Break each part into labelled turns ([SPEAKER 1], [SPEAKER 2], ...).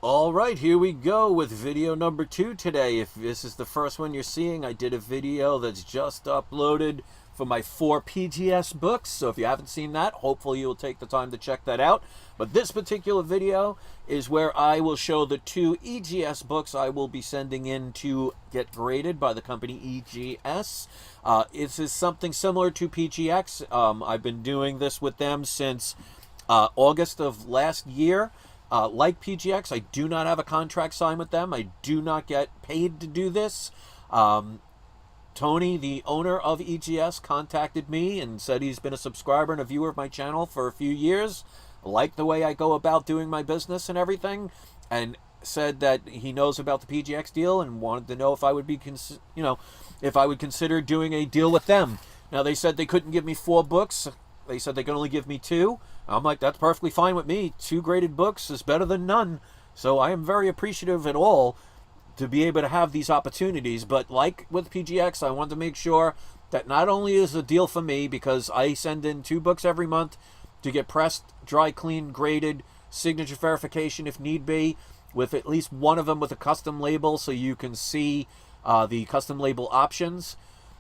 [SPEAKER 1] All right, here we go with video number 2 today. If this is the first one you're seeing, I did a video that's just uploaded for my 4 PGS books. So if you haven't seen that, hopefully you'll take the time to check that out. But this particular video is where I will show the 2 EGS books I will be sending in to get graded by the company EGS. This is something similar to PGX. I've been doing this with them since August of last year. Like PGX, I do not have a contract signed with them. I do not get paid to do this. Tony, the owner of EGS, contacted me and said he's been a subscriber and a viewer of my channel for a few years, liked the way I go about doing my business and everything, and said that he knows about the PGX deal and wanted to know if I would be, if I would consider doing a deal with them. Now, they said they couldn't give me 4 books. They said they can only give me 2. I'm like, that's perfectly fine with me. 2 graded books is better than none. So I am very appreciative at all to be able to have these opportunities. But like with PGX, I want to make sure that not only is a deal for me, because I send in 2 books every month to get pressed, dry cleaned, graded, signature verification if need be, with at least one of them with a custom label so you can see the custom label options.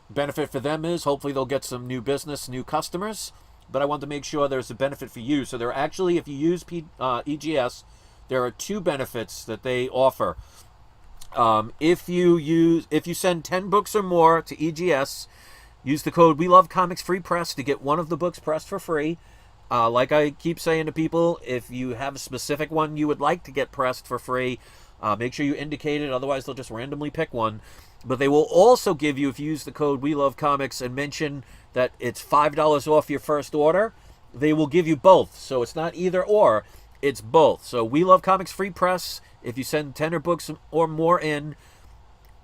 [SPEAKER 1] Benefit for them is hopefully they'll get some new business, new customers. But I want to make sure there's a benefit for you. So there are actually, if you use EGS, there are 2 benefits that they offer. If you send 10 books or more to EGS, use the code WeLoveComicsFreePress to get one of the books pressed for free. Like I keep saying to people, if you have a specific one you would like to get pressed for free, make sure you indicate it. Otherwise, they'll just randomly pick one. But they will also give you, if you use the code WeLoveComics and mention that it's $5 off your first order, they will give you both. So it's not either or, it's both. So We Love Comics Free Press, if you send 10 books or more in,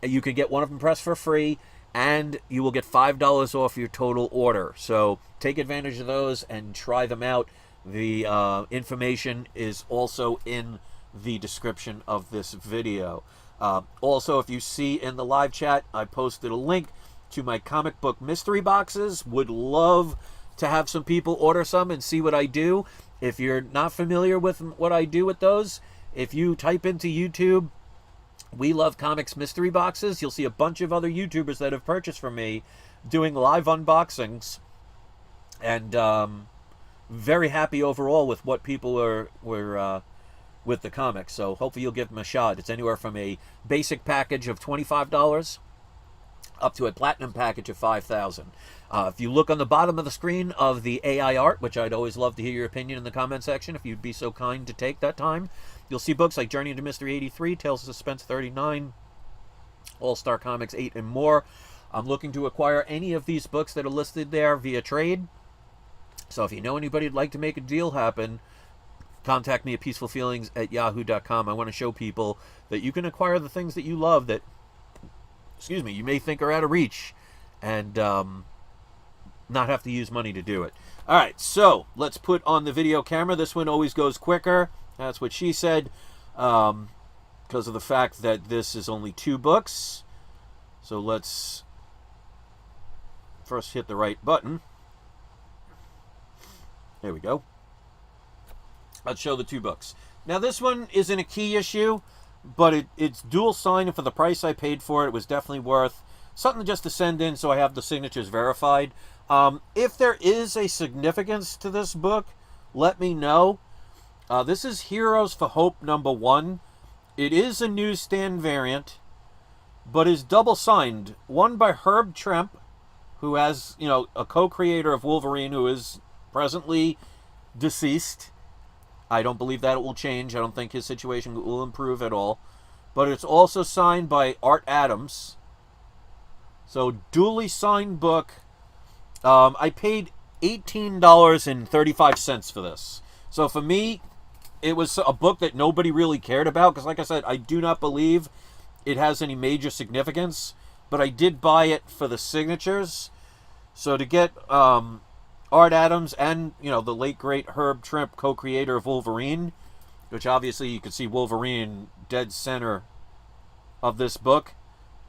[SPEAKER 1] you can get one of them pressed for free, and you will get $5 off your total order. So take advantage of those and try them out. The information is also in the description of this video. Also, if you see in the live chat, I posted a link to my comic book mystery boxes. Would love to have some people order some and see what I do. If you're not familiar with what I do with those, if you type into YouTube, We Love Comics mystery boxes, you'll see a bunch of other YouTubers that have purchased from me doing live unboxings. And very happy overall with what people were with the comics. So hopefully you'll give them a shot. It's anywhere from a basic package of $25 up to a platinum package of $5,000. If you look on the bottom of the screen of the AI art, which I'd always love to hear your opinion in the comment section, if you'd be so kind to take that time, you'll see books like Journey into Mystery 83, Tales of Suspense 39, All-Star Comics 8, and more. I'm looking to acquire any of these books that are listed there via trade. So if you know anybody who'd like to make a deal happen, contact me at peacefulfeelings@yahoo.com. I want to show people that you can acquire the things that you love that, you may think are out of reach, and not have to use money to do it. All right, so let's put on the video camera. This one always goes quicker. That's what she said, because of the fact that this is only 2 books. So let's first hit the right button. There we go. Let's show the 2 books. Now, this one isn't a key issue, but it's dual signed, and for the price I paid for it, it was definitely worth something just to send in so I have the signatures verified. If there is a significance to this book, let me know. This is Heroes for Hope #1. It is a newsstand variant, but is double signed. One by Herb Trimpe, who has, a co-creator of Wolverine, who is presently deceased. I don't believe that it will change. I don't think his situation will improve at all. But it's also signed by Art Adams. So, duly signed book. I paid $18.35 for this. So, for me, it was a book that nobody really cared about. Because, like I said, I do not believe it has any major significance. But I did buy it for the signatures. So, to get Art Adams and, the late, great Herb Trimpe, co-creator of Wolverine, which obviously you can see Wolverine dead center of this book,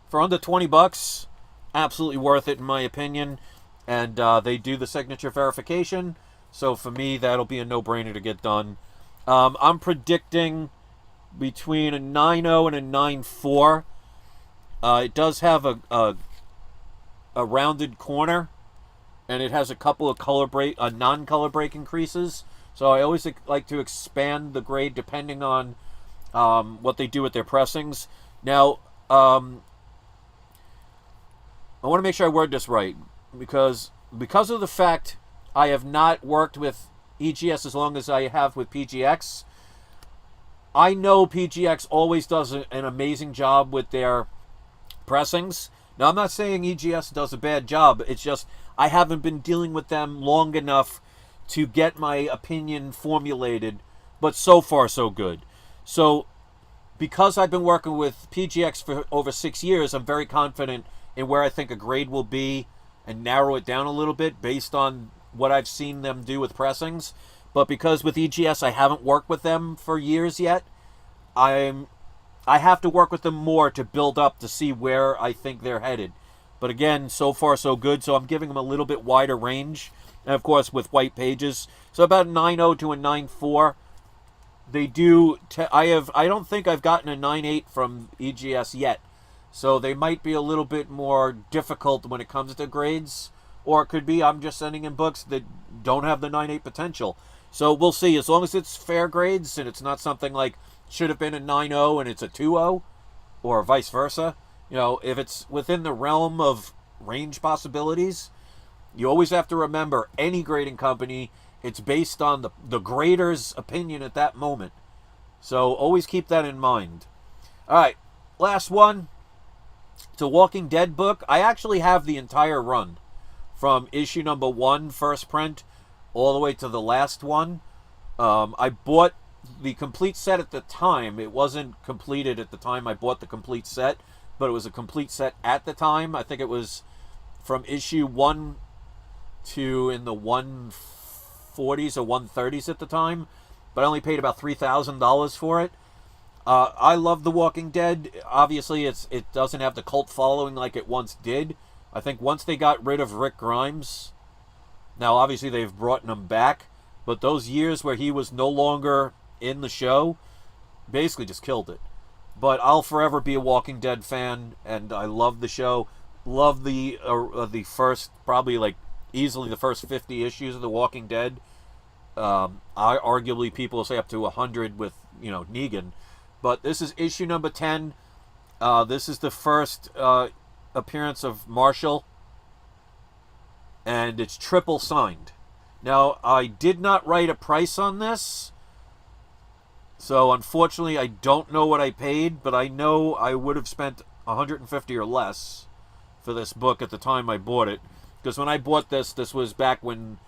[SPEAKER 1] for under $20, absolutely worth it in my opinion. And they do the signature verification, so for me that'll be a no-brainer to get done. I'm predicting between a 9.0 and a 9.4. It does have a rounded corner, and it has a couple of non-color break increases. So I always like to expand the grade depending on what they do with their pressings. Now, I want to make sure I word this right, because of the fact I have not worked with EGS as long as I have with PGX, I know PGX always does an amazing job with their pressings. Now, I'm not saying EGS does a bad job. It's just I haven't been dealing with them long enough to get my opinion formulated, but so far so good. So because I've been working with PGX for over 6 years, I'm very confident in where I think a grade will be and narrow it down a little bit based on what I've seen them do with pressings. But because with EGS I haven't worked with them for years yet, I have to work with them more to build up to see where I think they're headed. But again, so far so good, so I'm giving them a little bit wider range. And of course with white pages, so about a 9.0 to a 9.4. They do. I don't think I've gotten a 9.8 from EGS yet, so they might be a little bit more difficult when it comes to grades, or it could be I'm just sending in books that don't have the 9.8 potential. So we'll see. As long as it's fair grades and it's not something like should have been a 9.0 and it's a 2.0, or vice versa. You know, if it's within the realm of range possibilities, you always have to remember any grading company, it's based on the grader's opinion at that moment. So always keep that in mind. All right, last one. It's a Walking Dead book. I actually have the entire run from issue number 1, first print, all the way to the last one. I bought the complete set at the time. It wasn't completed at the time I bought the complete set, but it was a complete set at the time. I think it was from issue 1 to in the 140s or 130s at the time, but I only paid about $3,000 for it. I love The Walking Dead. Obviously, it doesn't have the cult following like it once did. I think once they got rid of Rick Grimes, now obviously they've brought him back, but those years where he was no longer in the show basically just killed it. But I'll forever be a Walking Dead fan, and I love the show. Love the first, probably like easily the first 50 issues of The Walking Dead. Arguably people will say up to 100 with, Negan. But this is issue number 10. This is the first appearance of Marshall, and it's triple signed. Now, I did not write a price on this, so unfortunately I don't know what I paid, but I know I would have spent $150 or less for this book at the time I bought it. Because when I bought this was back when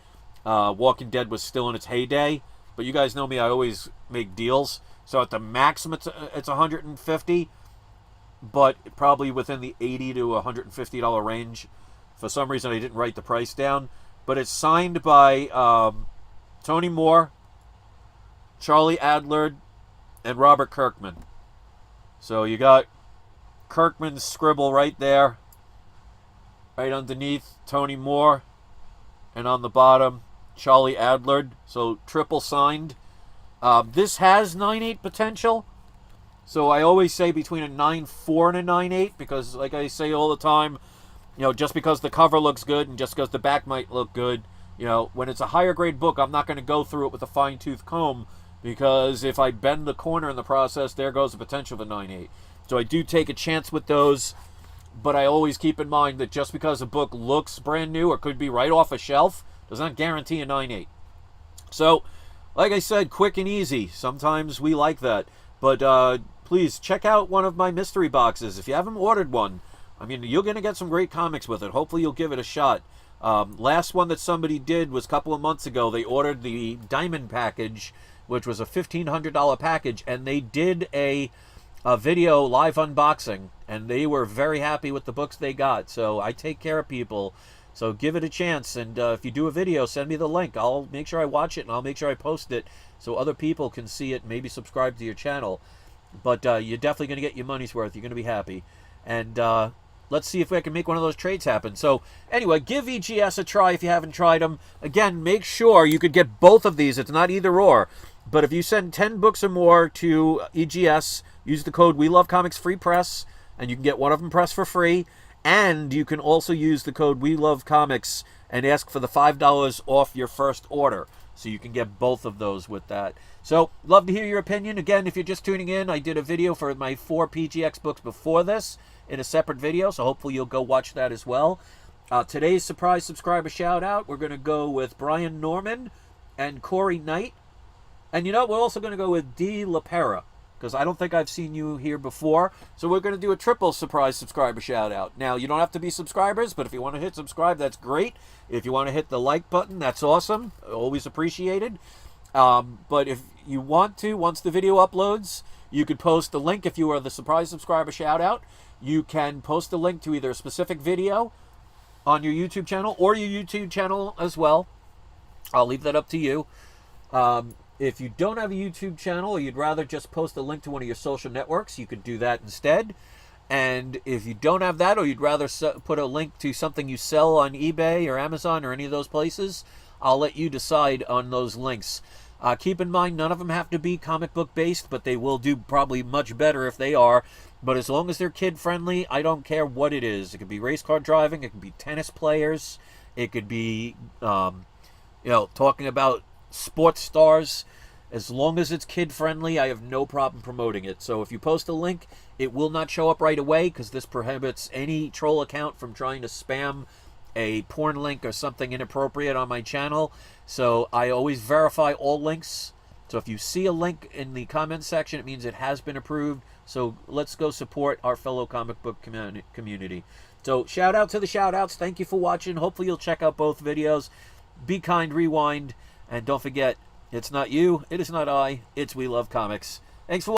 [SPEAKER 1] Walking Dead was still in its heyday. But you guys know me, I always make deals. So at the maximum it's $150, but probably within the $80 to $150 range. For some reason I didn't write the price down. But it's signed by Tony Moore, Charlie Adler, and Robert Kirkman. So you got Kirkman's scribble right there, right underneath Tony Moore, and on the bottom Charlie Adler. So triple signed. This has 9.8 potential, so I always say between a 9.4 and a 9.8, because like I say all the time, just because the cover looks good and just because the back might look good, when it's a higher grade book, I'm not going to go through it with a fine-tooth comb, because if I bend the corner in the process, there goes the potential of a 9.8. So I do take a chance with those, but I always keep in mind that just because a book looks brand new or could be right off a shelf does not guarantee a 9.8. So, like I said, quick and easy. Sometimes we like that. But please check out one of my mystery boxes. If you haven't ordered one, you're going to get some great comics with it. Hopefully you'll give it a shot. Last one that somebody did was a couple of months ago. They ordered the Diamond package, which was a $1,500 package, and they did a video live unboxing, and they were very happy with the books they got. So I take care of people. So give it a chance, and if you do a video, send me the link. I'll make sure I watch it, and I'll make sure I post it so other people can see it, maybe subscribe to your channel. But you're definitely going to get your money's worth. You're going to be happy. And let's see if I can make one of those trades happen. So anyway, give EGS a try if you haven't tried them. Again, make sure you could get both of these. It's not either or. But if you send 10 books or more to EGS, use the code We Love Comics Free Press, and you can get one of them pressed for free. And you can also use the code We Love Comics and ask for the $5 off your first order. So you can get both of those with that. So, love to hear your opinion. Again, if you're just tuning in, I did a video for my 4 PGX books before this in a separate video, so hopefully you'll go watch that as well. Today's surprise subscriber shout out, we're going to go with Brian Norman and Corey Knight. And you know, we're also going to go with D. LaPera, because I don't think I've seen you here before. So we're going to do a triple surprise subscriber shout out. Now, you don't have to be subscribers, but if you want to hit subscribe, that's great. If you want to hit the like button, that's awesome. Always appreciated. But if you want to, once the video uploads, you could post the link if you are the surprise subscriber shout out. You can post a link to either a specific video on your YouTube channel or your YouTube channel as well. I'll leave that up to you. If you don't have a YouTube channel, or you'd rather just post a link to one of your social networks, you could do that instead. And if you don't have that, or you'd rather put a link to something you sell on eBay or Amazon or any of those places, I'll let you decide on those links. Keep in mind, none of them have to be comic book based, but they will do probably much better if they are. But as long as they're kid friendly, I don't care what it is. It could be race car driving, it could be tennis players, it could be, talking about sports stars. As long as it's kid friendly, I have no problem promoting it. So if you post a link, it will not show up right away, because this prohibits any troll account from trying to spam a porn link or something inappropriate on my channel. So I always verify all links. So if you see a link in the comment section, it means it has been approved. So let's go support our fellow comic book community. So shout out to the shout outs. Thank you for watching. Hopefully you'll check out both videos. Be kind, rewind, and don't forget, it's not you, it is not I, it's We Love Comics. Thanks for watching.